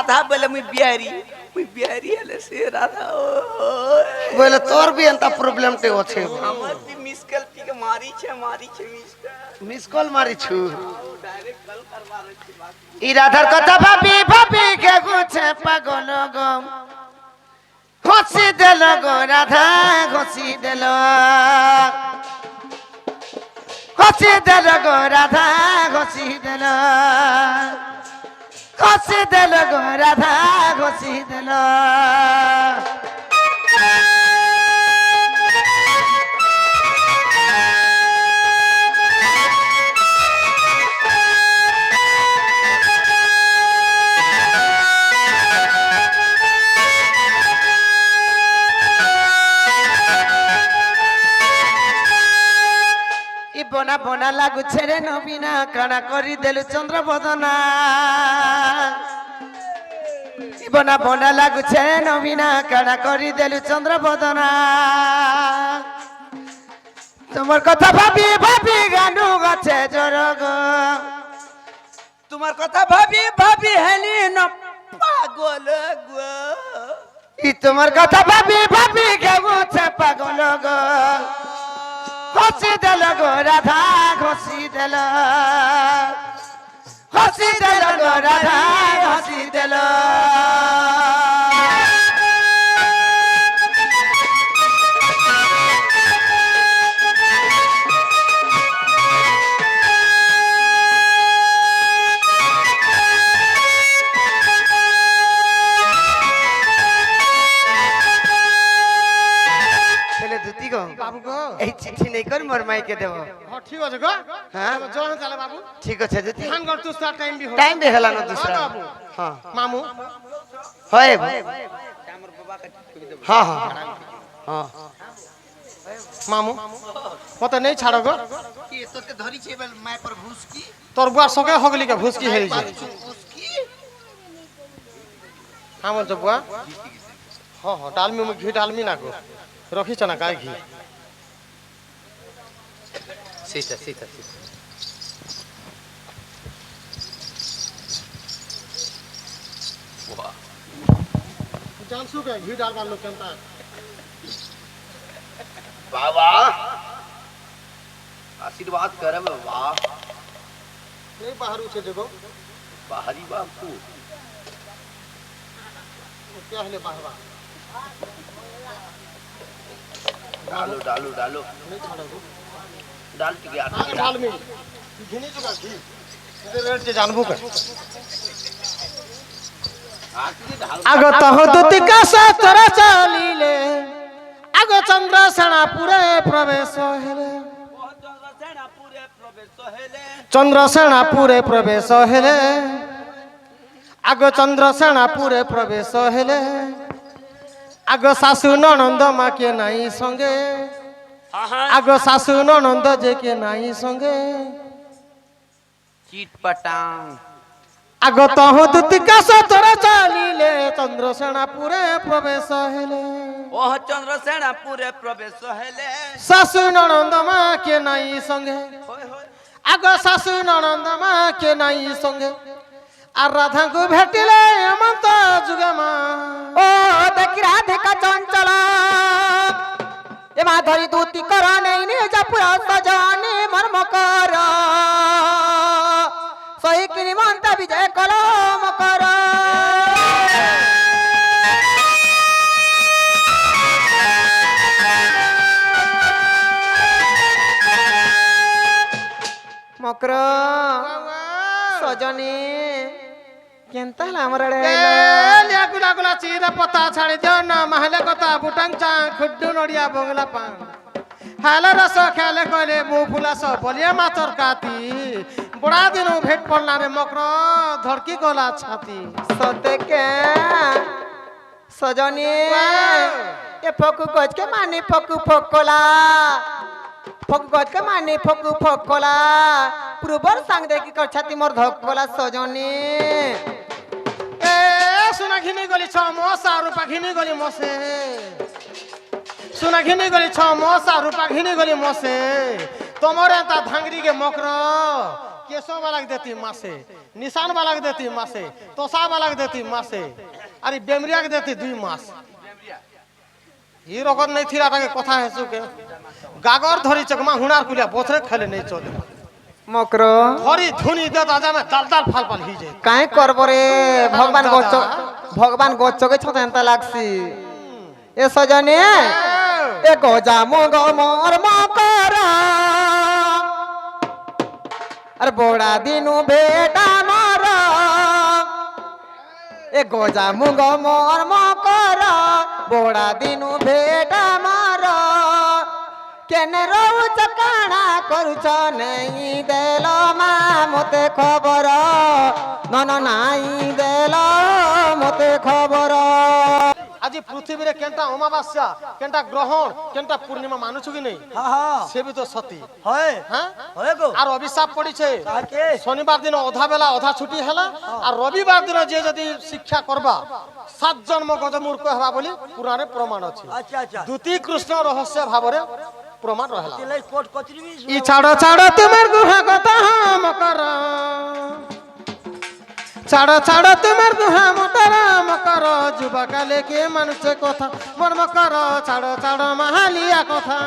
राधा बोले मुई बिहारी हेले से राधा बोले तोर भी एंता प्रॉब्लम टे होछे हमर भी मिस कॉल पी के मारी छे मिस कॉल मारी छु डायरेक्ट कॉल करवा रही थी बात ई राधार কথা ভাবি ভাবি কে গুছে পাগল গো ঘষি দিল গো রাধা ঘষি দিল ঘষি দিল গো রাধা ঘষি দিল ঘষি দিল গো রাধা ঘষি দিল বনা বনা লাগুছে রে নবীনা কানা করি দেলু চন্দ্র বদনা বনা বনা লাগুছে নবীনা কানা করি দেলু চন্দ্র বদনা তোমার কথা ভাবি ভাবি গানু গছে জোর গো তোমার কথা ভাবি হেলি ন পাগল গো ই তোমার কথা ভাবি ভাবি গেছে পাগল গো ঘষি দিল গো রাধা ঘষি দিল ঘষি দিল গো রাধা ঘষি দিল বাবু গো এই চিঠি নেই কর মোর মাইকে দেব হ্যাঁ ঠিক আছে গো হ্যাঁ জোন চলে বাবু ঠিক আছে যদি ধান কর দুসরা টাইম भी হেলা না दूसरा বাবু हां মামু হয় আমার বাবা কে টিপি দেব हां हां हां মামু মতে নেই ছাড়ো গো কি তোকে ধরিছে বল মাই पर घुस की তোর বুয়া সকে হগলি কে ভুসকি হেরি যায় उसकी আমার তো বুয়া হ্যাঁ হ্যাঁ ডালমি মু ঘি ডালমি না গো রখিছ না গাই ঘি सीता वाह जानसु के घी डाल वालो केनता बाबा आशीर्वाद करब वाह नहीं बाहर उठे जगो बाहरी बापू क्या हले बाहर डालो नहीं छाड़ो गो डाल के गया आगे डाल में घिनी जुगा घी इधर रेट जे जानबो के আগত হদুতিকা সতরা চালিলে আগ চন্দ্র সেনাপুরে প্রবেশ হেলে চন্দ্র সেনাপুরে প্রবেশ হেলে আগ চন্দ্র সেনাপুরে প্রবেশ হেলে আগ শাশু ননন্দ মাকে নাই সঙ্গে আগ শাশু ননন্দ যে কে নাই সঙ্গে चीट पटांग আগত হদুতিকা সতরা চালিলে চন্দ্র সেনাপুরে প্রবেশ হেলে ओह चंद्रसेना पूरे प्रवेश हेले শাশু ননন্দ মাকে নাই সঙ্গে होय होय আগ শাশু ননন্দ মাকে নাই সঙ্গে আর রাধাଙ୍କୁ ভেটিলে হেমন্ত যুগে মা ও দেখি রাধিকা চঞ্চল এ মাধুরী দূতি কর নেই নিজ পুরা সজনে মর্ম কর সহি কিনি মন্ত বিজয় কলম কর মকর সজনী কেনতা আমার গুলা গুলা চিরা পতা ছাড়ি দিও না মাহলে কথা বুটাং চা খুড্ডু নড়িয়া বংলা পান হালে রস খেলে কইলে মু ফুলাস বলিয়া মাতর কাতি বড়া দিনু ভেট পড়লা রে মকর ধড়কি গলা ছাতি সতে কে সজনী এ ফকু গজকে মানি ফকু ফকলা ফকু গজকে মানি ফকু ফকলা প্রবর সাং দেখি কর ছাতি মোর ধকলা সজনী এ সোনা ঘিনি গলি ছ মশা রূপা ঘিনি গলি মশে সোনা ঘিনি গলি ছ মশা রূপা ঘিনি গলি মশে তোমার এতা ধাঙ্গরি কে মকর केसो वाला के देती मासे निशान वाला के देती मासे तोसा वाला के देती मासे अरे बेमरिया के देती 2 मास ई रकम नहीं थी राटा के कथा है सुके गागर धरी चकमा हुनार कुलिया बोथरे खेले नहीं चले मकरो धरी धुनी दे दादा में दाल दाल फाल फाल ही जाए काहे करबो रे भगवान गोचो के छत एंता लागसी ए सजने ए गोजा मोग मोर मकरा अरे बोड़ा दिनु बेटा मारा ए गोजा मुग मोर मकरा बोड़ा दिनु बेटा मारा केने रोज काना करूछ नहीं देलो मा मते खबर नन नाई देलो मते खबर आज पृथ्वी रे केंटा अमावास्या केंटा ग्रहण केंटा पूर्णिमा मानुछु कि नहीं हाँ हाँ से भी तो सती है हां है गो आर अभिशाप पड़ी छे काके शनिवार दिन अधा बेला अधा छुट्टी हैला और रविवार दिन जे जदी शिक्षा करबा 7 जन्म गजमूर्ख हेबा बोली पुराणे प्रमाण अछि अच्छा अच्छा द्वितीय कृष्ण रहस्य भावरे प्रमाण रहला तिले कोट कचरी भी ई छाड़ो छाड़ो तुमर गुहा कथा हम कर छाड़ो छाड़ो तुमर गुहा मोटराम कर जुबा काले के मनुष्य कथा मर्म कर छाड़ो छाड़ो महालिया कथा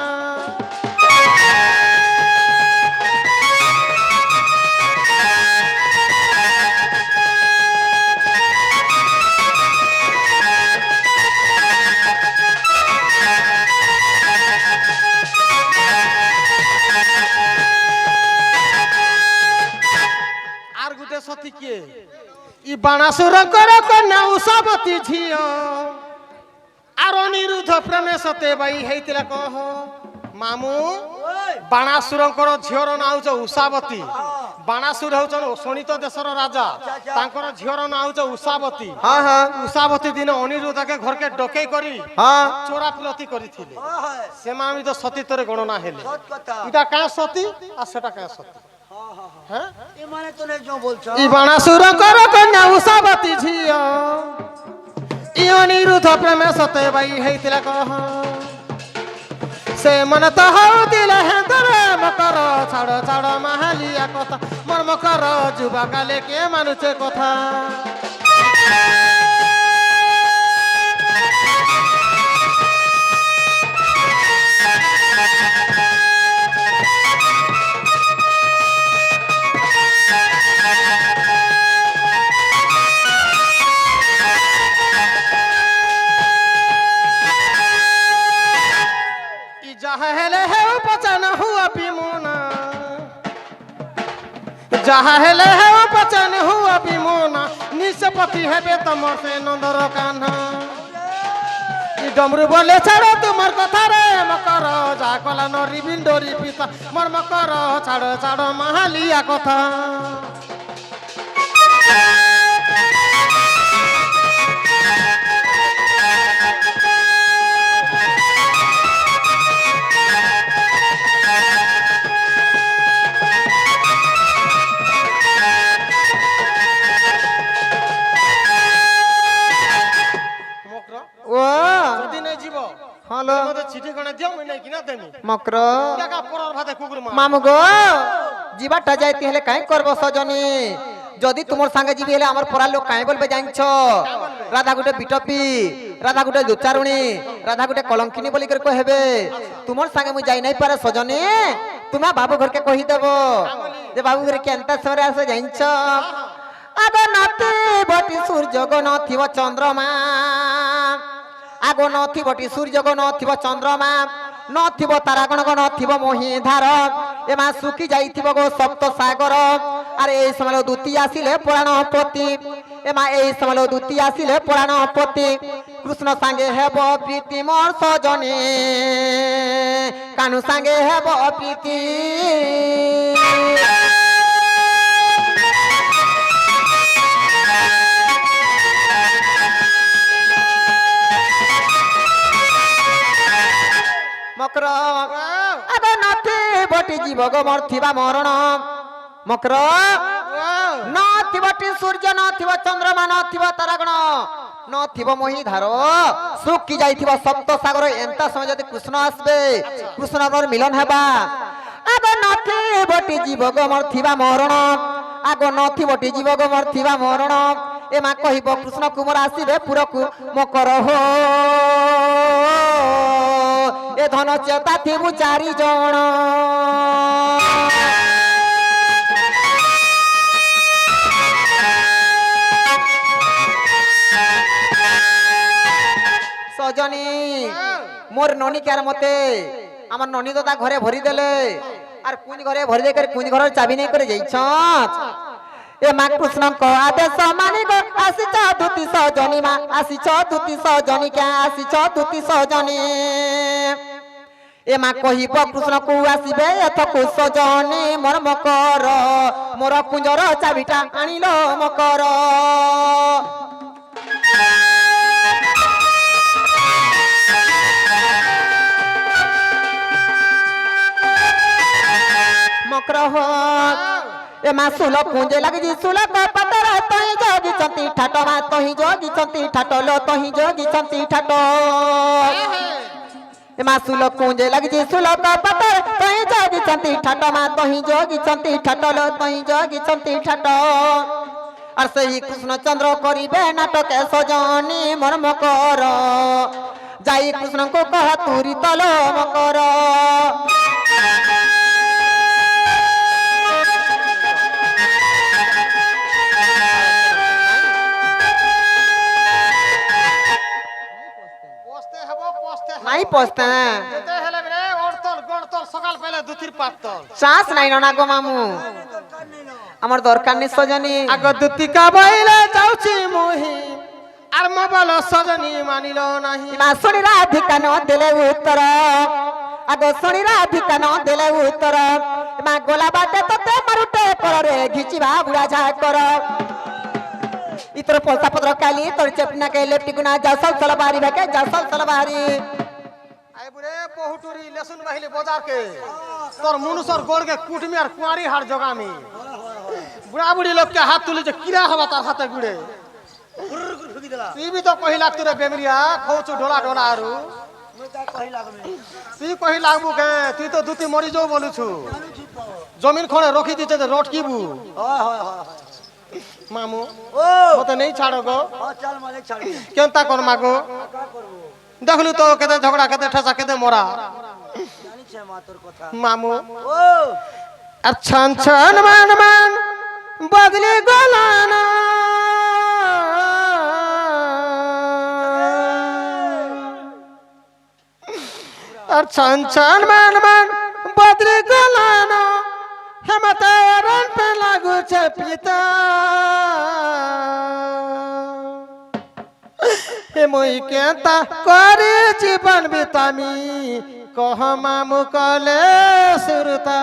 आर गुटे सती के ई बाणासुर कर कन्या उषावती झियो आर अनिरुद्ध प्रेमेशते बाई हेतिला कह मामू बाणासुरंकर झियर ना होच उषावती बाणासुर होचन शोणित देशर राजा तांकर झियर ना होच उषावती हाँ हाँ उषावती दिन अनिरुद्ध के घर के डकई करी हाँ चोरा पिलती करिथिले है सेमामी तो सती तरे गणना हेले सत कथा इटा का सती आ सेटा का सती हैं ये माने तो नहीं जो बोलछो ई बाणासुर कर कन्या उषावती झियो ई अनिरुद्ध प्रेमेशते बाई हेतिला कह से मन तो हौ दिल है दरे मकर छाड़ छाड़ महालिया कथा मन मकर जुबा काले के मानुचे कथा जहले है पचन हुआ पिमोना जहले है पचन हुआ पिमोना निष्पति हेबे तमर से नंदर कान्हा ई डमरू बोले छाड़ो तुमर कथा रे मकर जा कला नरी बिंडोरी पिता मर मकर छाड़ो छाड़ो महालिया कथा ओ যদি নাই জীব হ্যালো মতে চিঠি কোনে দিও মই নাই কিনা দেমি মকর টাকা পরর ভাতে কুকুর মা মামু গো जीवाटा जाइते हेले काहे करबो सजनी जदि तुमर संगे जीवी हेले हमर परा लोग काहे बोलबे जानछो राधा गुटे बिटपी राधा गुटे लुचारुणी राधा गुटे कलंकिनी बोली कर कहबे तुमर संगे मु जाई नै पारे सजनी तुमा बाबू घर के कहि देबो जे बाबू घर के अंत सरे आसे जानछो आगो नती बटी सूर्य गो नथिव चंद्रमा आगो नथी बटी सूर्य गो नथिव चंद्रमा नथिव तारागण गण नथिव मोहिधार एमा सुखी जाइथिव गो सप्त सागर अरे ए समय दूती आसिले पुराणपति एमा ए समय दूती आसिले पुराणपति कृष्ण संगे हेब प्रीति मोर सजनी कानु संगे हेब प्रीति मकर आगो नथी बटी जीव गो मरथिबा मरण मकर नथी बटी सूर्य नथिब चंद्रमा नथिब तारागण नथिब मोहिधार सुखी जाइथिब सप्त सागर एंता समय जदि कृष्ण आसबे कृष्णर मिलन हेबा আগ নথিবটি জীব গমর থিবা মরণ আগ নথিবটি জীব গমর থিবা মরণ এ মা কহিব কৃষ্ণ কুমার আসিবে পুরকু মকর হো এ ধন চেতা থিবু 4 জন সজনী মোর ননী কার মতে আমার ননী দাদা ঘরে ভরি দেলে আর কুঞ্জ ঘরে ভরি দে করে কুঞ্জ ঘরের চাবি নেই করে যাইছ এ মা কৃষ্ণଙ୍କ আদেশ মানি গো আসিছ দুতি সজনী মা আসিছ দুতি সজনী কে আসিছ দুতি সজনী এ মা কহিব কৃষ্ণକୁ আসিবে এথকু সজনী মোর মকর মোর কুঞ্জর চাবিটা আনিল মকর মকর এ মা সুল কুঞ্জে লাগি সুল পতর তহি যোগী চন্তি ঠাট মা তহি যোগী চন্তি ঠাট লো তহি যোগী চন্তি ঠাট এ মা সুল কুঞ্জে লাগি সুল পতর তহি যোগী চন্তি ঠাট মা তহি যোগী চন্তি ঠাট লো তহি যোগী চন্তি ঠাট আর সেই কৃষ্ণচন্দ্র করিবে নাটকে সজনী মোর মকর যাই কৃষ্ণଙ୍କୁ কহ তুরি তল মকর নাই পস্তে যেতে হেলে রে ওড়তল গড়তল সকাল পেলে দুতির পাতল চাষ নাই না গো মামু আমার দরকার নেই সজনী আগ দুতিকা বাইলে যাউছি মোহি আর মোবাইল সজনী মানিল নাহি মা শুনি রাধিকা ন দেলে উত্তর আগ শুনি রাধিকা ন দেলে উত্তর মা গোলা বাটে তোতে মারুটে পরে ঘিচিবা বুড়া যা কর ইতর পয়সা পত্র কালি তোর চেপনা কে লেপটি গুনা যা সব সলবারি বেকে যা সব সলবারি আই বুড়ে বহুটুরি লেসুন বাহিলে বাজার के তোর মনুষর গোড় के কুটমি আর কুয়ারি হাড় জগামি বুড়া বুড়ি লোক के हाथ তুলি যে কিরা হবা তার হাতে গুড়ে তুই भी तो কহি লাগতু রে বেমরিয়া খৌচু ঢোলা ঢোলা আরু তুই কহি লাগবু কে তুই তো দুতি মরি যাও বলুছু জমিন খনে রখি দিতে যে রট কিবু মামু ও মতে নেই ছাড়ো গো চল মালিক ছাড়ি কেনতা কোন মাগো দেখলু তো কেতে ঝগড়া কেতে ঠেসা কেতে মরা জানিছে মা তোর কথা মামু ও আর ছান ছান মান মান বদলি গলানা আর ছান ছান মান মান বদলি গলানা হেমতে রন पे लागू छे पिता हे मोई केता करे जीवन बितामी कह मामू कले सुरता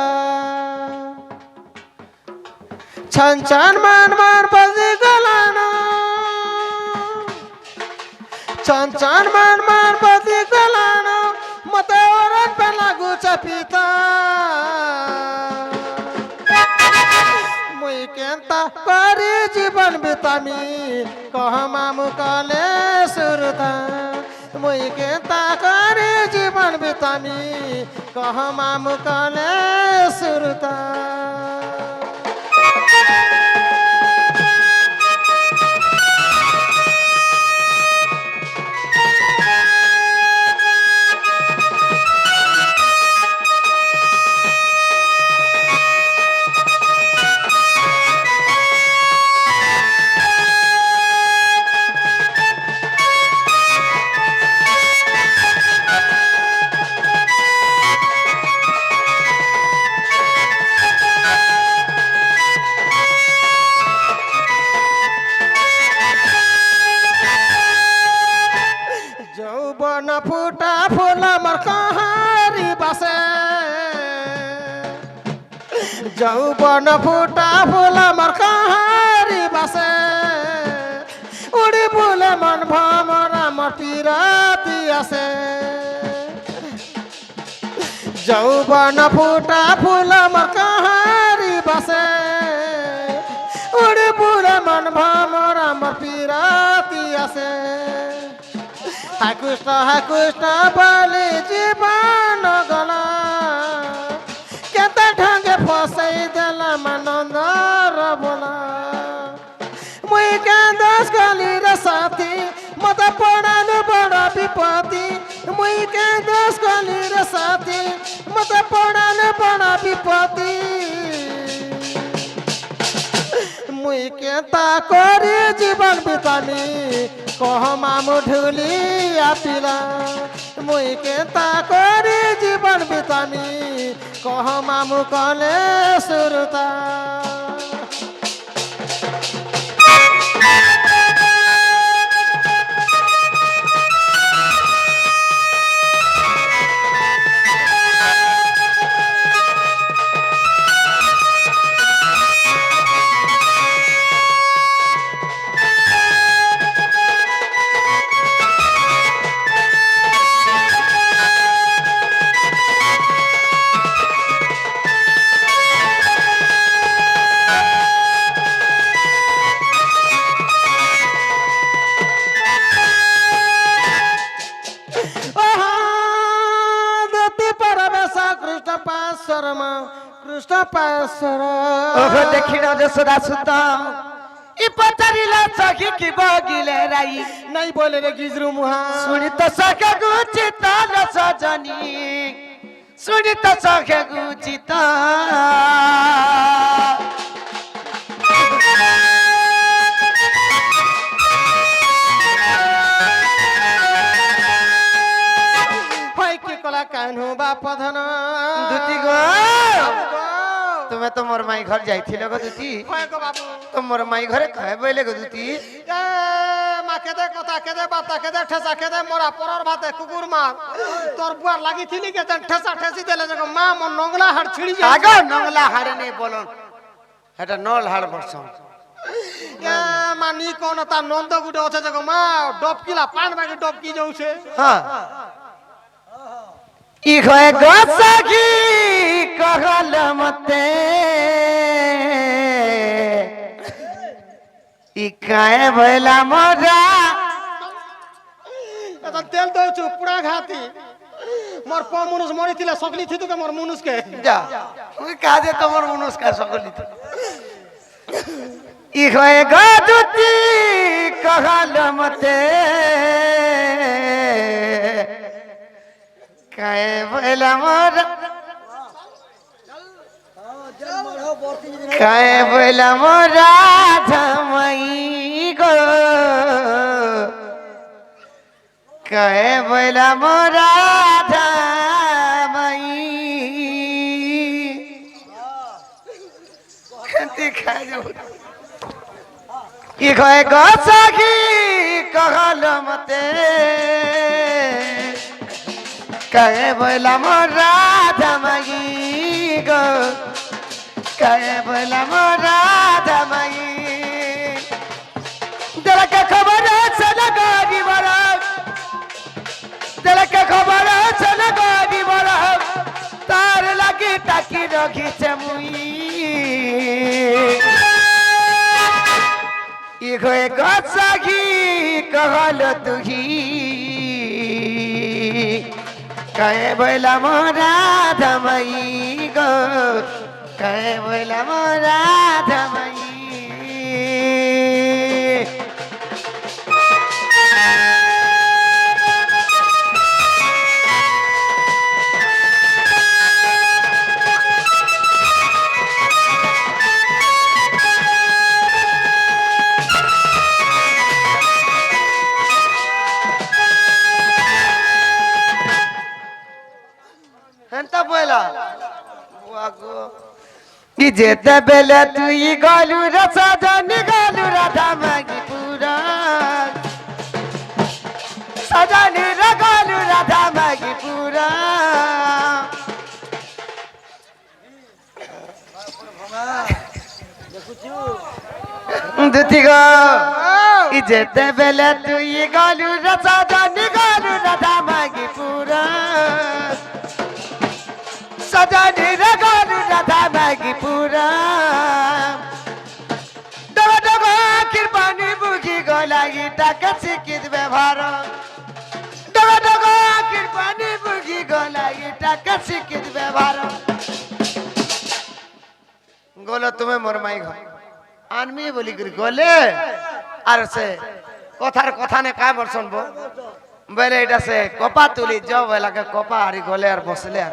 छन छन मान मान बजी गलाना छन छन मान मान बजी गलाना मते रन पे लागू छे पिता केंता करे जीवन बितामी कह मामू कले सुरता मुई केंता करे जीवन बितामी कह मामू कले सुरता फूटा फूला मर कहारी बसे जौबन फूटा फूला मर कहारी बसे उड़ी बोले मन भमरा मटी राती आसे जौबन फूटा फूला मर कहारी बसे उड़ी बोले मन भमरा मटी राती आसे हाय कृष्ण बलि जीवन गला केते बोला मुई के दोष गली रे साथी मत पड़ानु बड़ा विपत्ति मुई के दोष गली रे साथी मत पड़ानु बड़ा विपत्ति मुई के ता करी जीवन बितानी कह मामू ढुली आपिला मुई के ता करी जीवन बितानी कह मामू कले सुरता कृष्ण पासर ओहो देखिन जसोदा सुता इ पचारिला सखी कि बगिले राई नहीं बोले रे गिजरू मुहा सुनि त सखे गुचित न सजनी सुनि त सखे गुचित होय कि कला कान्हु बाप धन दुती गो তুমি তো মোর মাই ঘর যাইছিল গো দুতি होय गो बाबू তো মোর মাই ঘরে খাই বইলে গো দুতি ए मा केदे कथा केदे बाता केदे ठेसा केदे मोरा परर भाते कुकुर मार तोर बुआर लागि थिली के जन ठेसा ठेसी देले जको मा मन नंगला हाड़ छिड़ी जा আগো নংলা হাড়ে নেই বলন এটা নল হাড় বর্ষণ ए मानी कोन ता नंद गुडे আছে जको मा डबकिला पान बाकी डबकी जाउछे হ্যাঁ ই হয় গসাগি কহল মতে ই কায়ে ভইলা মরা এটা তেল দউছু পুরা ঘাতি মোর প মনুষ মরিতিলা সকলি থিতু কে মোর মনুষ কে যা ওই কাজে তোমার মনস্কার সকলিত ই হয় গদুতি কহল মতে কায়ে ভইলা মরা কায়ে ভইলা মরা ঝামাই গো কায়ে ভইলা মরা ঝামাই খান্তি খাই যাব ই কয় গসাগি কহল মতে কায়ে ভইলা মরা ঝামাই গো কায়ে ভইলা মরা ঝামাই দিলকে খবর আছে না গাড়ি বড় দিলকে খবর আছে না গাড়ি বড় তার লাগি টাকি রখিছে মুই ই হয়ে গসাগি কহল তুহি কায়ে ভইলা মরা ঝামাই গো কায়ে ভইলা মরা ঝামাই হেনতা বইলা বুয়াগো কি যেতে বেলে তুই গলু রসা জানি গলু রাধা মাগি পুরা সাজানি রে গলু রাধা মাগি পুরা দুতি গো কি যেতে বেলে তুই গলু রসা জানি গলু রাধা মাগি পুরা সজানি রে গলু রাধা মাগি পুরা ডগা ডগা আখির পানি বুঝি গলাগি টাকা শিখিত ব্যবহার ডগা ডগা আখির পানি বুঝি গলাগি টাকা শিখিত ব্যবহার গোলো তুমি মোর মাই ঘর আনমি বলি করি গলে আর সে কথার কথা নে কায় বর শুনবো বলে এটা সে কপা তুলি যাও বেলাকে কপা আরি গলে আর বসলে আর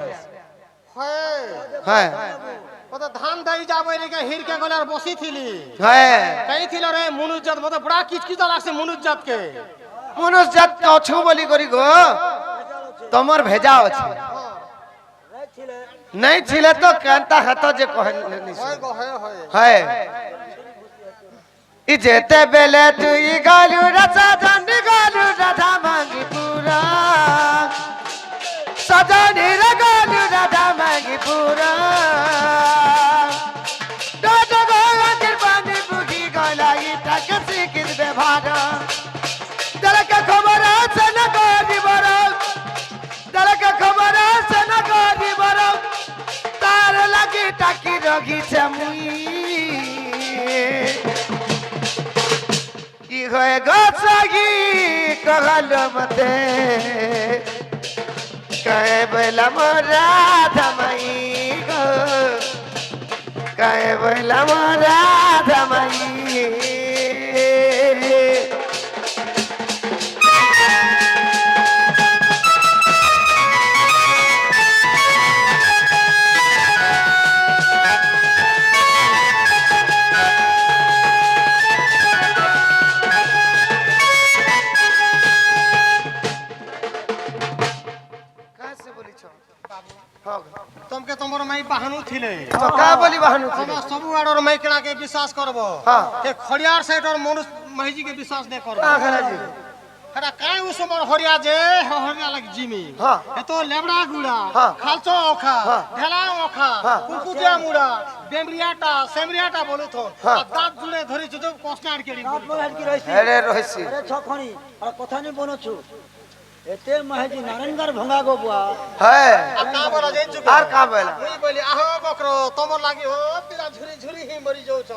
হয় হ্যাঁ ওটা ধান দাই যাবো এদিকে হিরকে গলে আর বসি থিলি হ্যাঁ কাই থিল রে মনুজাত মতো বড়া কিচকিচা লাগছে মনুজাতকে মনুষ্য জাত অছু বলি করি গো তোমার ভেজা আছে নাই ছিলে তো কেনতা হতো যে কহেন হয় গো হয় হয় হয় ই যেতে বেলে তুই গালু রাজা জানি গালু রাধা মাগি পুরা সজনি রে গালু রাধা মাগি পুরা ডোডো গোলাজের পানি বুকি গলাই টাকা শিখির ব্যবহার দলকে খবর আছে না গদি বড় দলকে খবর আছে না গদি বড় তার লাগি টাকি রগিছে মুই কি হয়ে গছগি কহল মতে কয়ে বলা মোরা ধমাই গো কয়ে বলা মোরা ধমাই তোমকে তোমার মাই বাহানু থিলে তো কা বলি বাহানু তোমরা সবু আড়র মাই কেনাকে বিশ্বাস করব হ্যাঁ। তে খড়িয়ার সাইডর মনুষ মাইজি কে বিশ্বাস নে করব কা খালাজি এটা কাই উসমর হরিয়া যে হরিয়া লাগ জিমি হ্যাঁ। এতো লেবড়া গুড়া হ্যাঁ। খালচো ওখা হ্যাঁ। ঢেলা ওখা হ্যাঁ। কুকুতিয়া মুড়া বেমরিয়াটা সেমরিয়াটা বলো তো হ্যাঁ। আর দাঁত জুড়ে ধরি যদি কষ্ট আর কেড়ি এরে রহিছি আরে ছখনি আর কথা নি বনছু এতে মহেজি নারায়ণগড় ভঙ্গা গো বুয়া হ্যাঁ আর কা বলা যাই চুপ আর কা বলা মুই বলি আহো বকরো তোমার লাগি হো পিলা ঝুরি ঝুরি হি মরি যাউছ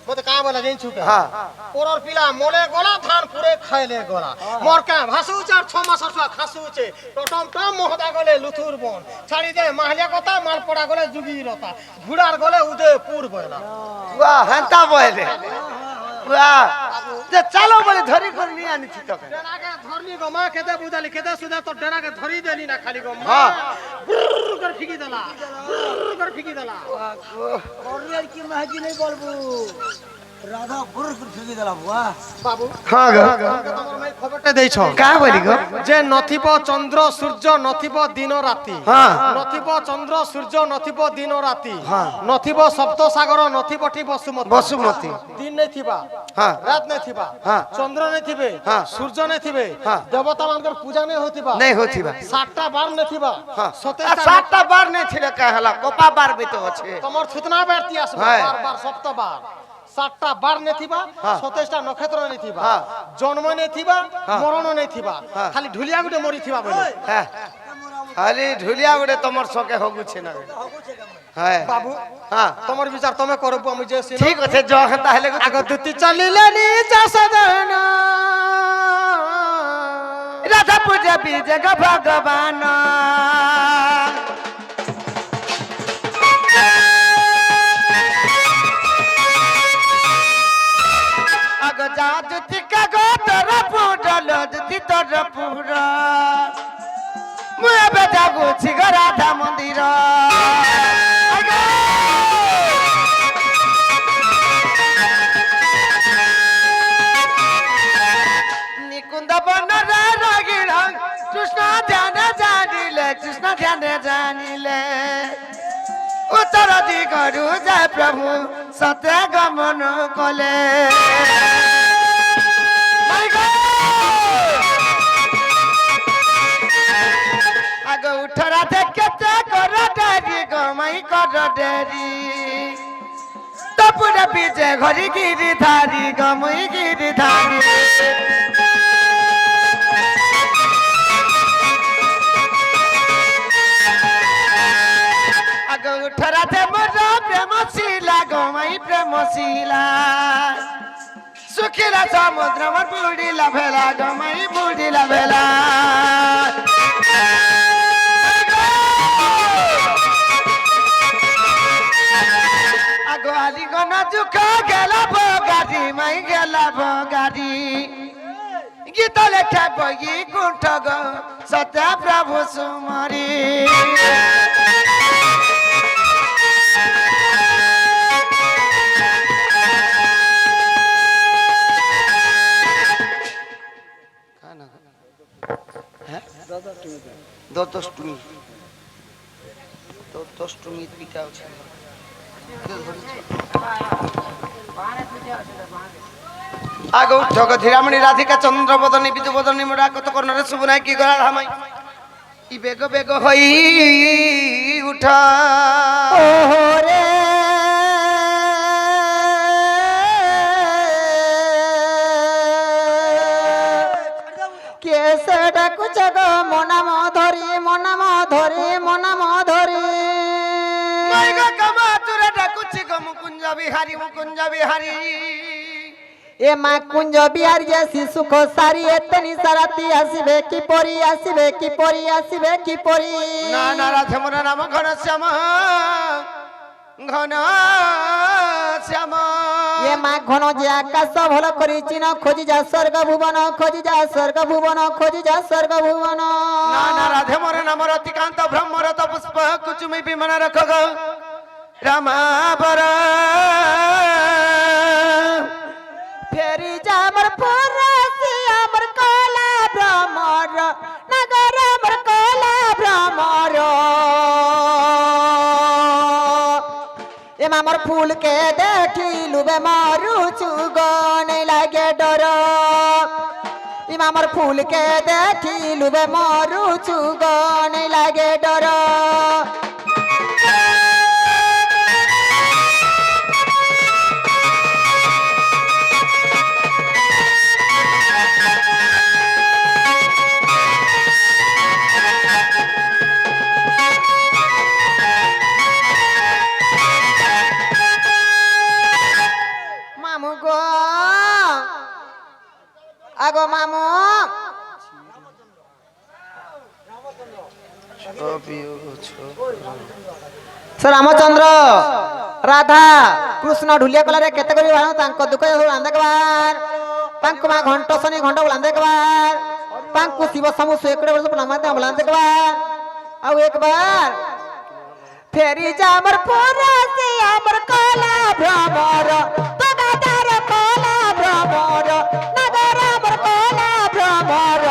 মতে কা বলা যাই চুপ হ্যাঁ পরর পিলা মলে গলা ধান পুরে খাইলে গলা মোর কা ভাসু চার 6 মাস আসা খাসুছে টটম টম মোহদা গলে লুথুর বন ছাড়ি দে মাহলিয়া কথা মাল পড়া গলে জুগি রতা ঘুড়ার গলে উদয়পুর বয়লা বাহ হান্তা বলে বাহ যে চালো বলে ধরি করে নিয়ে আনিছি তোকে ডেরাকে ধরনি গো মা খেতে বুঝালি খেতে সুদা তো ডেরাকে ধরি দেলি না খালি গো মা হ্যাঁ। বুর করে ফিকি দেলা বুর করে ফিকি দেলা আর কি মহেজি নেই বলবো রাধা পুরুষ ফিকি দিলা বুয়া বাবু হ্যাঁ গো তোমার মাই খবরটা দেইছ কা বলি গো যে নথিব চন্দ্র সূর্য নথিব দিন রাতি হ্যাঁ। নথিব চন্দ্র সূর্য নথিব দিন রাতি হ্যাঁ। নথিব সপ্ত সাগর নথিবটি বসুমতী বসুমতী দিন নেই থিবা হ্যাঁ। রাত নেই থিবা হ্যাঁ। চন্দ্র নেই থিবে হ্যাঁ। সূর্য নেই থিবে হ্যাঁ। দেবতা মানকর পূজা নেই হতিবা नहीं होती बा 7টা বার নেই থিবা हाँ 27টা 7টা बार नहीं छिले कहला कोपा बार भी तो আছে তোমার থুতনা বারতি আসবে হ্যাঁ। বারবার সপ্তবার 7টা বার নেই থিবা হ্যাঁ। 27টা নক্ষত্র নেই থিবা হ্যাঁ। জন্ম নেই থিবা হ্যাঁ। মরণ নেই থিবা হ্যাঁ। খালি ঢুলিয়া গুটে মরি থিবা বলে হ্যাঁ খালি ঢুলিয়া গুড়ে তোমার সকে হগুছে না হ্যাঁ বাবু হ্যাঁ তোমার বিচার তুমি করব আমি যে সিনো ঠিক আছে জ তাহলে আগ দুতি চলিলে নি চাষদন রাধা পূজা বিজয় ভগবান আগ যা দুতি কাগো তোর পুডল দুতি তোর পুরা মুই এবে যাগুছি গো রাধা মন্দির নিকুঞ্জ বনরে রগিল কৃষ্ণ ধ্যানে জানিলে উত্তর দিগরু যায় প্রভু সতে গমন কলে আগ উঠরা দেখতে কর ডেরি গমাই কর ডেরি তপুরে বিজে ঘরি গিরি ধারি গমই গিরি ধারি আগ উঠরাতে মোর প্রেম শিলা গমাই প্রেম শিলা সুখিলা সমুদ্র মোর বুড়িলা ভেলা গমাই বুড়িলা ভেলা আগ আলি মন দুঃখ গেল গাড়ি মাই গেল গাড়ি গীত লেখা বই কুণ্ঠ গো সত্য প্রভু সুমরি দত্তষ্টমী দত্তষ্টমী পিঠা আছে আগো জগধীরামণি রাধিকা চন্দ্রবদনী বিদুবদনী মোরা কত কর্ণরে শুভনাই কি গলা ধামাই ই বেগ বেগ হই উঠা ওরে কেসে ডাকুছ গো মনাম ধরি মনাম ধরি মনাম ধরি মাই গো কামা তুরে ডাকুছি গো মুকুঞ্জ বিহারী এ মা কুঞ্জ বিহার যে শিশু সারি এতনি সারাতি আসিবে কি পরি আসিবে কি পরি আসিবে কি পরি না না রাধে মোর নাম ঘন শ্যাম এ মা ঘন যে আকাশ ভাল করি চিন খোঁজি যা স্বর্গ ভুবন খোঁজি যা স্বর্গ ভুবন খোঁজি যা স্বর্গ ভুবন না না রাধে মোর নাম রতিকান্ত ব্রহ্মরত পুষ্প কুচুমি বিমান রখ গো রামাবর ফেরি যা আমার পরাসি আমার কলা ভ্রমর নগর আমার কলা ভ্রমর এ আমার ফুল কে দেখিলু বে মারুছু গন লাগে ডর এ আমার ফুল কে দেখিলু বে মারুছু গন লাগে ডর মামু গো আগো মামু রামচন্দ্র রাধা কৃষ্ণ ঢুলিয়া কলারে কেতে করি তাঙ্ক দুঃখ রান্ধেকবার তাঙ্ক মা ঘଣ୍ଟ ଶନି ଘଣ୍ଟ ବୁଲାନ୍ଦେକବାର ତାଙ୍କୁ ଶିବ ସମୁ ଶେକଡେ ବର୍ଷ ନମାତେ ବୁଲାନ୍ଦେକବାର ଆଉ एकबार फेरी जा हमर परासी हमर कला भ्रमर तगादार कला भ्रमर नगर हमर कला भ्रमर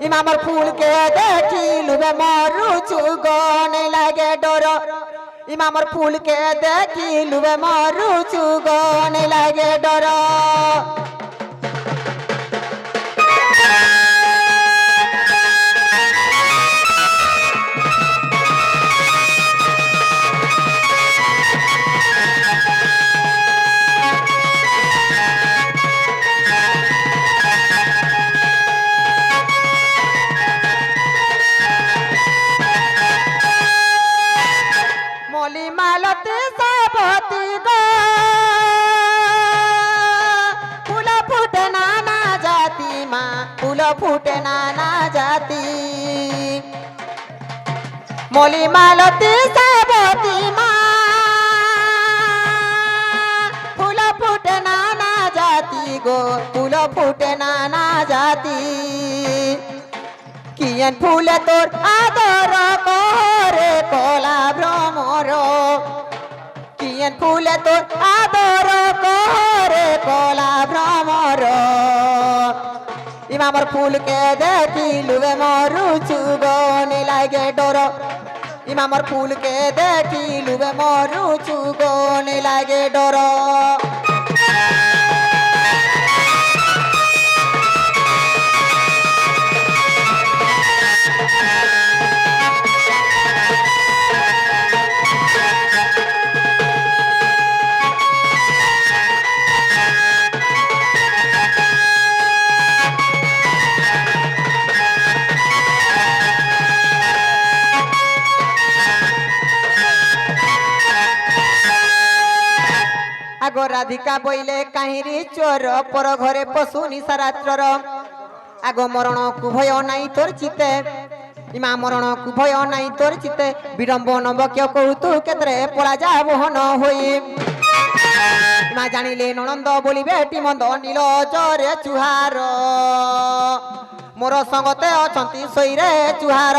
इमा हमर फूल के देखिलु बे मरुछु गने लागे डर इमा हमर फूल के देखिलु बे मरुछु गने लागे डर মলি মালতে সাবতি গো ফুল ফুটে নানা জাতি মা ফুল ফুটে নানা জাতি মলি মালতে সাবতি মা ফুল ফুটে নানা জাতি গো ফুল ফুটে নানা জাতি কিয়েন ফুলে তোর আদর করে কলা ভ্রমর কিয়েন ফুলে তোর আদর করে কলা ভ্রমর ইমা আমার ফুলকে দেখিলু বে মরুছু গনে লাগে ডর ইমা আমার ফুলকে দেখিলু বে মরুছু গনে লাগে ডর আগ রাধিকা বইলে কাহিরি চোর পর ঘরে পশু নিশারাত্রর আগ মরণকু ভয় নাই তোর চিতে ইমা মরণকু ভয় নাই তোর চিতে বিড়ম্বন বক্য কহু তু কেতরে পলা যা বহন হই ইমা জানিলে ননন্দ বলিবে এটি মন্দ নীল চরে চুহার মোর সঙ্গতে অছন্তি সইরে চুহার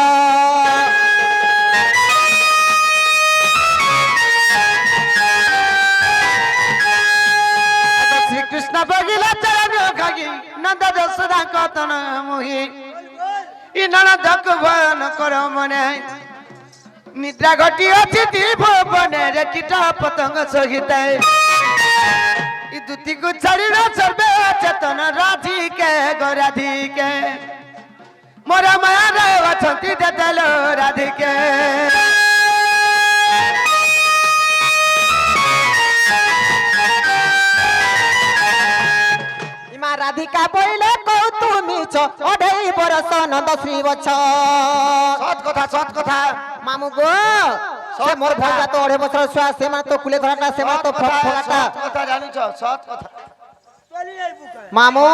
শ্রীকৃষ্ণ বগিলা চরণ খাগি নন্দ যশোদা কতন মোহি ই ননদক ভয়ন কর মনে নিদ্রা ঘটি অছি ভুবনে রে কীট পতঙ্গ সহিত ই দুতিকু ছাড়ি সর্বে চেতন রাধিকে গো রাধিকে মোরা মায়া রে অছন্তি দেদেল রাধিকে ইমা রাধিকা বইলে কৌ তুমি ছ অঢেই বরস নন্দ শ্রী বছ সৎ কথা মামু গো সে মোর ভজা তো অঢ়ে বছর ছুয়া সে মানে তো কুলে ধরাটা সে মানে তো ফোগাটা সৎ কথা জানিছ সৎ কথা চলি যাই বুকায় মামু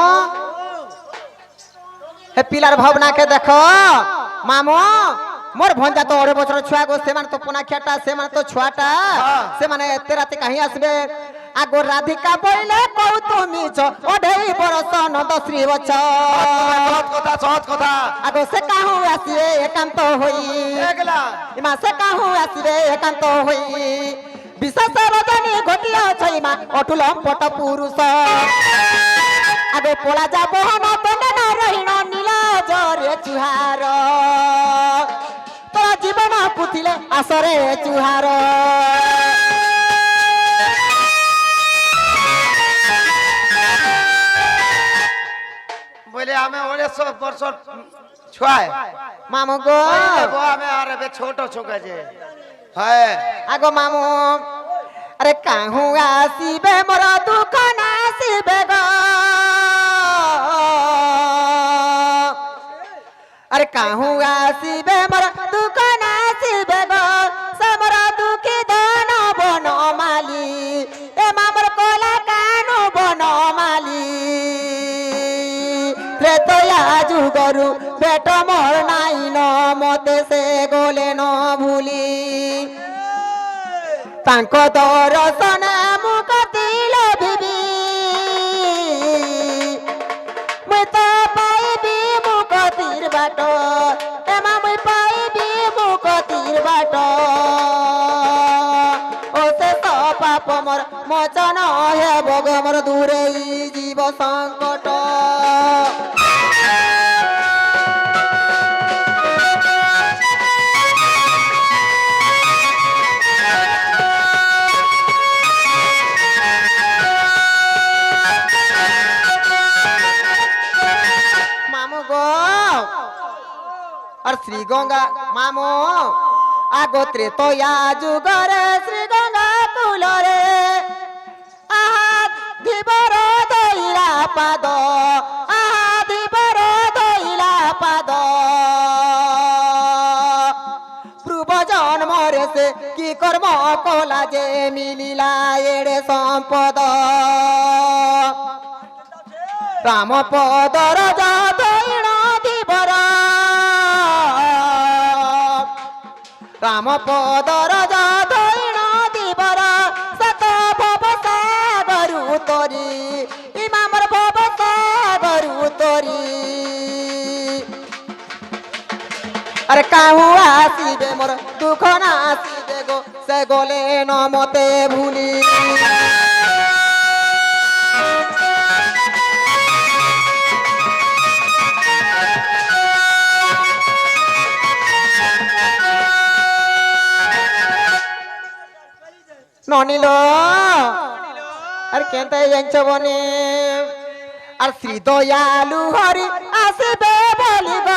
হে পিলার ভাবনাকে দেখো মামু মোর ভঞ্জা তো অঢ়ে বছর ছুয়া গো সে মানে তো পোনা খেটা সে মানে তো ছুয়াটা সে মানে এতে রাতে কাহি আসবে আগো রাধিকা বইলে কৌ তুমি ছ অঢেই বরস নন্দ শ্রী বছ সৎ কথা আগো সে কাহু আসিবে একান্ত হই একলা ইমা সে কাহু আসিবে একান্ত হই বিশেষ রজনী ঘটিয়া ছইমা অটুল পট পুরুষ আগে পোলা যাব হন বনে না রহিণ নীল জরে চুহার তোর জীবন পুথিলে আসরে চুহার বলে আমি 1900 বর্ষ ছয় মামু গো আমি আর এবে ছোট ছোকাছে হ্যাঁ আগো মামু আরে কাহু আসিবে মোর দুঃখ নাসিবে গো আরে কাহু আসিবে মোর দুঃখ নাসিবে গো সমর দুঃখী ধন বন মালি এ মামর কলা কানু বন মালি ত্রেতয়া যুগরু বেট মোর নাই ন মতে সে গলে ন ভুলি তাঙ্ক দর্শন মুখ দিল ভিবি মুই তো পাইবি মুখ তীর বাট এমা মুই পাইবি মুখ তীর বাট ও সে পাপ মোর মোচন হে ভোগ মোর দূরে জীব সংকট আর শ্রী গঙ্গা মামু আগোত্রে তোয়া যুগরে শ্রী গঙ্গা কুলরে আহা দিবর দইলা পাদ আহা দিবর দইলা পাদ পূর্ব জন্মরে সে কি কর্ম কলা যে মিলিলা এড়ে সম্পদ রাম পদর যতইণ দিবর রাম পদর যতইণ দিবর সত ভব সাগরু তরি ইমামর ভব সাগরু তরি আরে কাহু আসিবে মোর দুঃখ না আসিবে গো সে গলে ন মতে ভুলি ননিল আর কেনতে জানছ বনে আর শ্রী দয়ালু হরি আসবে বলিব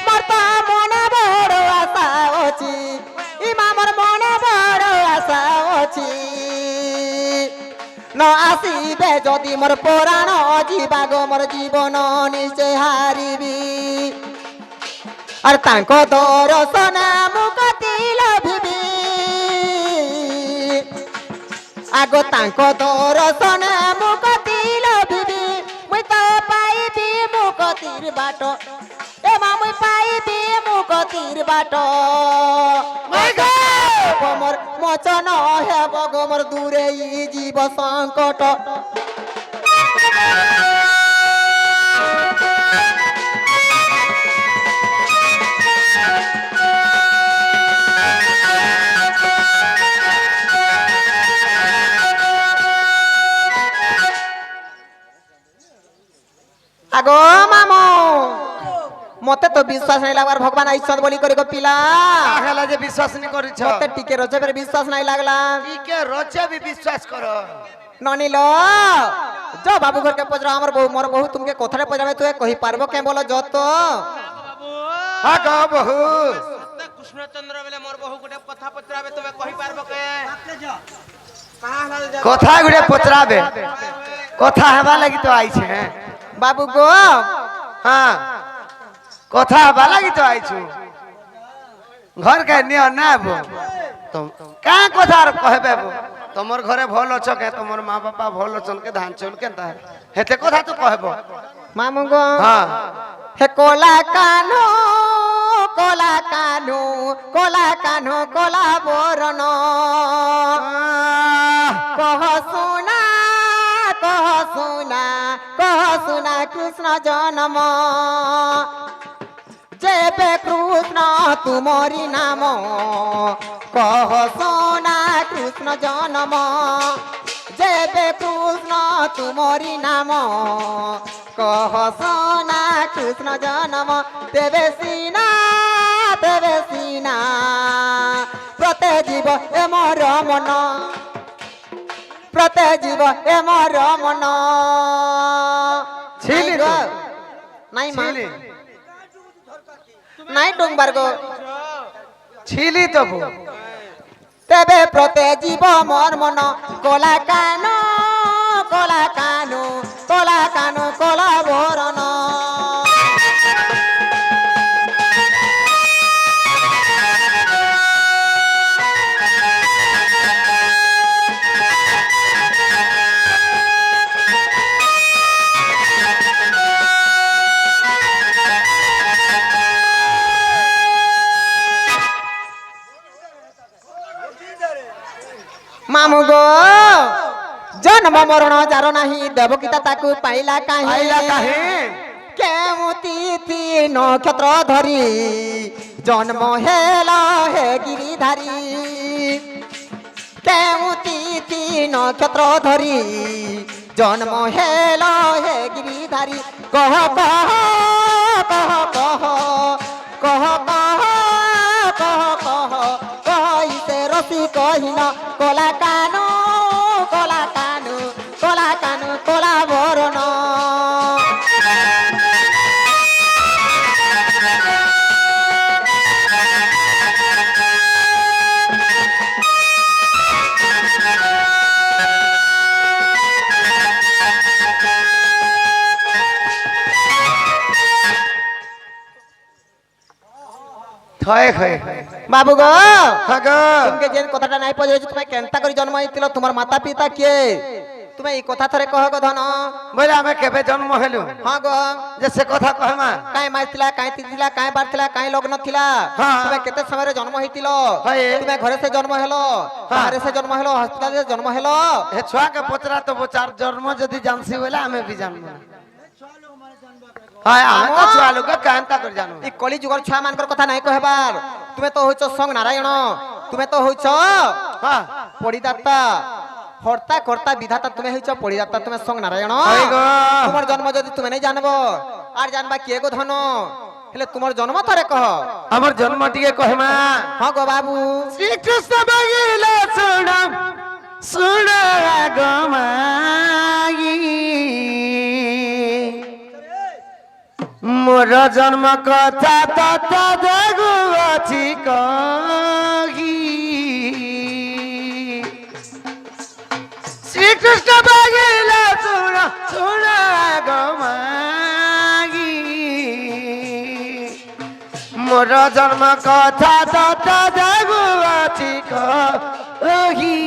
মোর তো মনে বড় আশা অছি ইমামর মনে বড় আশা অছি ন আসিবে যদি মোর পুরাণ জীবাগ মোর জীবন নিশ্চয় হারিবি আর তাঙ্ক দর্শন মুখ দিল ভিবি আগ তাঙ্ক দর্শন মুখ দিল ভিবি মুই তো পাইবি মুখ তীর গতির বাট এ মামুই পাইবি মু গতির বাট গোমর মোচন হেব গোমর দূরে জীব সংকট আগো মামু মতে তো বিশ্বাস নাই লাগবার ভগবান আইসত বলি করে গো পিলা হেলা যে বিশ্বাস নি করিছ মতে টিকে রজে ফের বিশ্বাস নাই লাগলা টিকে রচে বি বিশ্বাস কর ননিল যো বাবু ঘরকে পচরা আমার বউ মোর বহু তুমকে কথারে পচরাবে তুই কহি পারবো কে বলো যত হা গো বহু কৃষ্ণচন্দ্র বেলে মোর বহু গুটে কথা পচরাবে তুমি কহি পারবো কে কথা গুড়ে পচরাবে কথা হেবা লাগি তো আইছে বাবু গো হ্যাঁ কথা হেবা লাগি তো আইছু ঘর কে নিও না বো তুম কা কথা আর কহবে বো তোমার ঘরে ভাল অছ কে তোমার মা বাবা ভাল অছন কে ধান চন কেনতা হেতে কথা তো কহব মামু গো হ্যাঁ হে কোলা কানো কোলা কানো কোলা কানো কোলা বরণ কহ শুনা কহ শুনা কহ শুনা কৃষ্ণ জন্ম যেবে কৃষ্ণ তুমরি নাম কহ শুনা কৃষ্ণ জন্ম যেবে কৃষ্ণ তুমরি নাম কহ শুনা কৃষ্ণ জন্ম তেবে সিনা প্রতে জীব এ মর মন প্রতে জীব এ মর মন ছিলি তো? নাই মা ছিলি নাই ডুংবার গো ছিলি তো বো তেবে প্রতে জীব মর মন কোলা কানো কোলা কানো কোলা কানো কোলা বরণ মামু গো জন্ম মরণ যার নাহি দেবকীতা তাকু পাইলা কাহি আইলা কাহে কেমতি নক্ষত্র ধরি জন্ম হেল হে গিরিধারী কেমতি নক্ষত্র ধরি জন্ম হেল হে গিরিধারী কহ কহ কহ কহ কহ কহ কহ কহ কহিতে রসি কহিন কলা কানু কলা কানু কলা কানু কলা বরণ থয়ে খয়ে বাবু গো হগ तुमके जेन कथाटा নাই পড়েছ তুমি কেনতা করে জন্ম হইছিল তোমার মাতা পিতা কে তুমি এই কথা থরে কহ গো ধন বলে আমি কেবে জন্ম হলু হ্যাঁ গো যে সে কথা কহমা কাই মাইছিলা কাই তিছিলা কাই বারছিলা কাই লগ্ন থিলা হ্যাঁ। তুমি কেতে সময় জন্ম হইছিল হয়। তুমি ঘরে সে জন্ম হলো বাহারে সে জন্ম হলো হসপিটালে জন্ম হলো হে ছুয়া কে পচরা তো চার জন্ম যদি জানছি বলে আমি বি জানবো হয় আমি তো ছুয়া লোক কান্তা করে জানো এই কলি যুগর ছুয়া মানকর কথা নাই কহবার তুমি তো হইছ সং নারায়ণ তুমি তো হইছ হ্যাঁ পরিদাতা হর্তা কর্তা বিধাতা তুমি হইছ পরিদাতা তুমি সং নারায়ণ হয় গো। তোমার জন্ম যদি তুমি নাই জানবো আর জানবা কে গো ধন হেলে তোমার জন্ম থরে কহ আমার জন্ম টিকে কহমা হ্যাঁ গো বাবু শ্রীকৃষ্ণ বগিলে শুন শুন গমাই মোর জন্ম কথা তত দেখু আছি কহি শ্রীকৃষ্ণ বগিলে শুন শুন গমাই মোর জন্ম কথা তত দেখু আছি কহি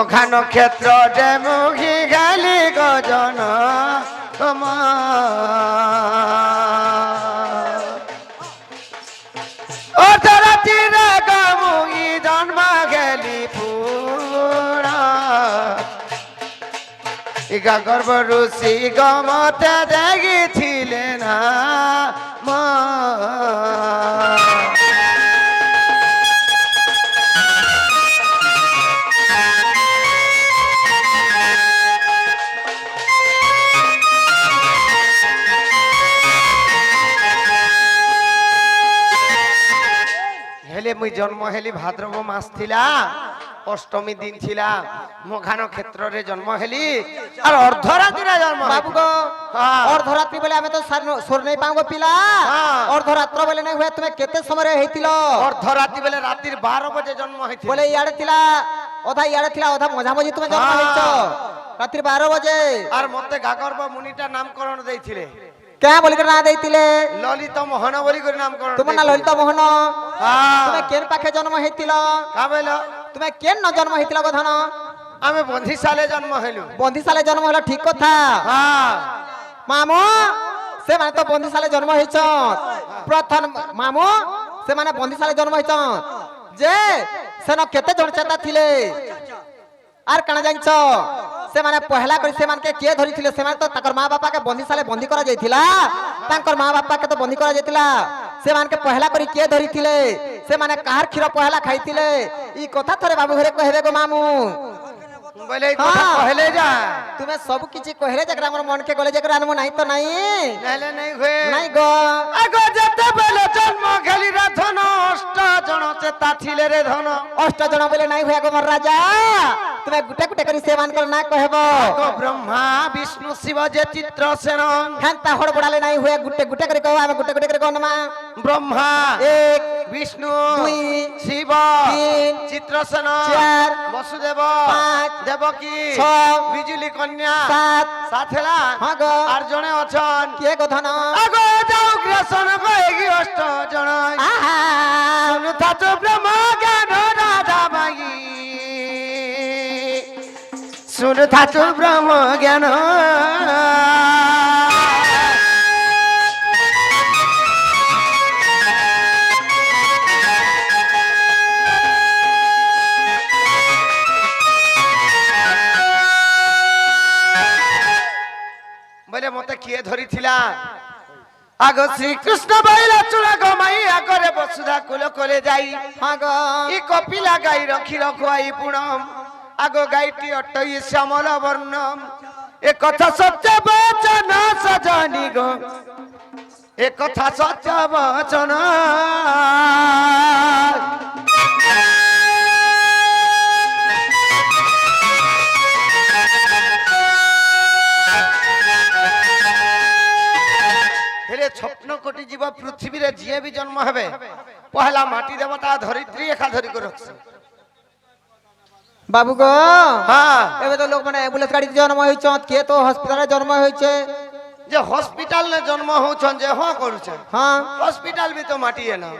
মোখান ক্ষেত্র যে মুখী গেলি গজন অর্ধরাত্রিরে গমুই জন্ম গেলি পুরা ইগা গর্ব ঋষি গমতে দেখিছিলেন মা হেলে মুই জন্ম হেলি ভাদ্রব মাস থিলা অষ্টমী দিন ছিলা মোখান ক্ষেত্রে জন্ম হেলি আর অর্ধরাত্রিরে জন্ম বাবু গো হ্যাঁ। অর্ধরাত্রি বলে আমি তো সোর নেই পাঙ্গো পিলা হ্যাঁ। অর্ধরাত্র বলে নাই হুয়ে তুমি কেতে সময় হইতিল অর্ধরাত্রি বেলে রাত্রির 12 বাজে জন্ম হয়েছিল বলে ইয়াড়ে ছিলা অধা মঝামঝি তুমি জন্ম হ্যাঁ। হইছ রাত্রি 12 বাজে আর মতে গাগর্ব মুনিটা নামকরণ দেইছিলে কে বলি করে না দেইতিলে ললিত মোহন বলি করে নামকরণ তোমার না ললিত মোহন হ্যাঁ তুমি কেন পাখে জন্ম হইতিল কাবেল তুমি কেন ন জন্ম হইতিল গধন আমি বন্ধিশালে জন্ম হইলু বন্দিশালে জন্ম হলো ঠিক কথা হ্যাঁ মামু সে মানে তো বন্দিশালে জন্ম হইছ প্রথম মামু সে মানে বন্দিশালে জন্ম হইছ যে সেন কেতে জন চেতা থিলে আর কানা জানছ সে মানে পহলা করে সে মানকে কে ধরিছিলে সে মানে তো তাকর মা বাপা কে বন্দিশালে বন্দি করা যাইতিলা তাঙ্কর মা বাপা কে তো বন্দি করা যাইতিলা সে মানকে পহলা করে কে ধরিছিলে সে মানে কাহার ক্ষীর পহলা খাইছিলে ই কথা থরে বাবু ঘরে কহেবে গো মামু বলে এই কথা হ্যাঁ। কহেলে যা তুমি সব কিছু কহেলে যে আমার মন কে গলে যে করে আনমু নাই তো নাই নাইলে নাই হয়ে নাই গো আগো যেতে বেলে জন্ম খেলি রে ধন অষ্ট জন চেতা ছিলে রে ধন অষ্ট জন বলে নাই হয়ে গো মোর রাজা তুমি গুটে গুটে করে সেমান কর না কহেব আগো ব্রহ্মা বিষ্ণু শিব যে চিত্র সেন হ্যান্তা হড় বড়ালে নাই হয়ে গুটে গুটে করে কও আমি গুটে গুটে করে কও না ব্রহ্মা এক বিষ্ণু দুই শিব তিন চিত্রসেন চার বসুদেব পাঁচ দেবকী ছয় বিজুলি কন্যা সাত সাথেলা হ্যাঁ গো আর জনে অছন কে গো ধন আগো যাও গ্রাসন কয়েগি অষ্ট জন আহা অনুথাত ব্রহ্ম জ্ঞান রাধা মাগি শুনুথাত ব্রহ্ম জ্ঞান বলে মতে কিয়ে ধরিছিলা আগ শ্রীকৃষ্ণ বাইলা চূড়া গমাই আগরে বসুধা কুল করে যাই হ্যাঁ গো ই কপিলা গাই রক্ষি রখুয়াই পুণম আগ গাইটি অটই শ্যামল বর্ণম এ কথা সত্য বচন সজনি গো এ কথা সত্য বচন হেলে স্বপ্ন কোটি জীব পৃথিবীরে যিয়ে বি জন্ম হবে পহলা মাটি দেবতা ধরিত্রী একা ধরি করে রাখছে বাবু গো হ্যাঁ এবে তো লোক মানে অ্যাম্বুলেন্স গাড়ি জন্ম হইছ কে তো হসপিটালে জন্ম হইছে যে হসপিটাল নে জন্ম হউছন যে হ করুছে হ্যাঁ হসপিটাল বি তো মাটি এনা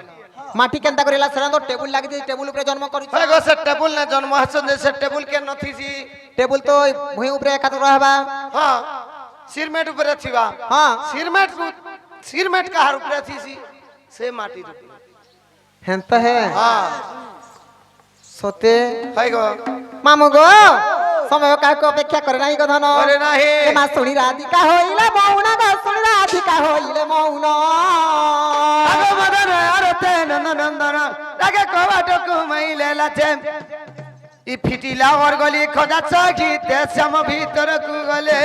মাটি কেনতা করিলা সেরা তো টেবুল লাগি দি টেবুল উপরে জন্ম করিছ হয় গো সে টেবুল নে জন্ম হছন যে সে টেবুল কে নথিছি টেবুল তো ভুঁই উপরে একাত রহবা হ্যাঁ সিরমেট উপরে থিবা হ্যাঁ সিরমেট কাহার উপরে থিছি সে মাটির উপরে হেনতা হে হ্যাঁ সতে হয় গো মামু গো সময় কাকে অপেক্ষা করে নাই গো ধন করে নাহি এ মা শুনি রাধিকা হইলে মৌন গো শুনি রাধিকা হইলে মৌন আগো মদন আরতে নন্দন লাগে কবাটকু মাইলে লাছে ই ফিটিলা ওর গলি খোঁজা চকিতে শ্যাম ভিতরকু গলে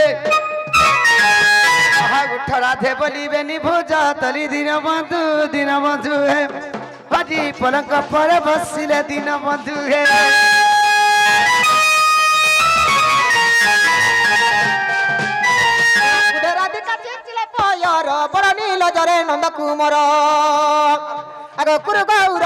আহা উঠ রাধে বলিবেনি ভোজা তলি দিন বন্ধু হে হাজি পলঙ্ক পরে বসিলে দিন বন্ধু হে রাধিকা চেয়েছিলে পয়র বড় নীল জরে নন্দ কুমর আগ কুরু গৌর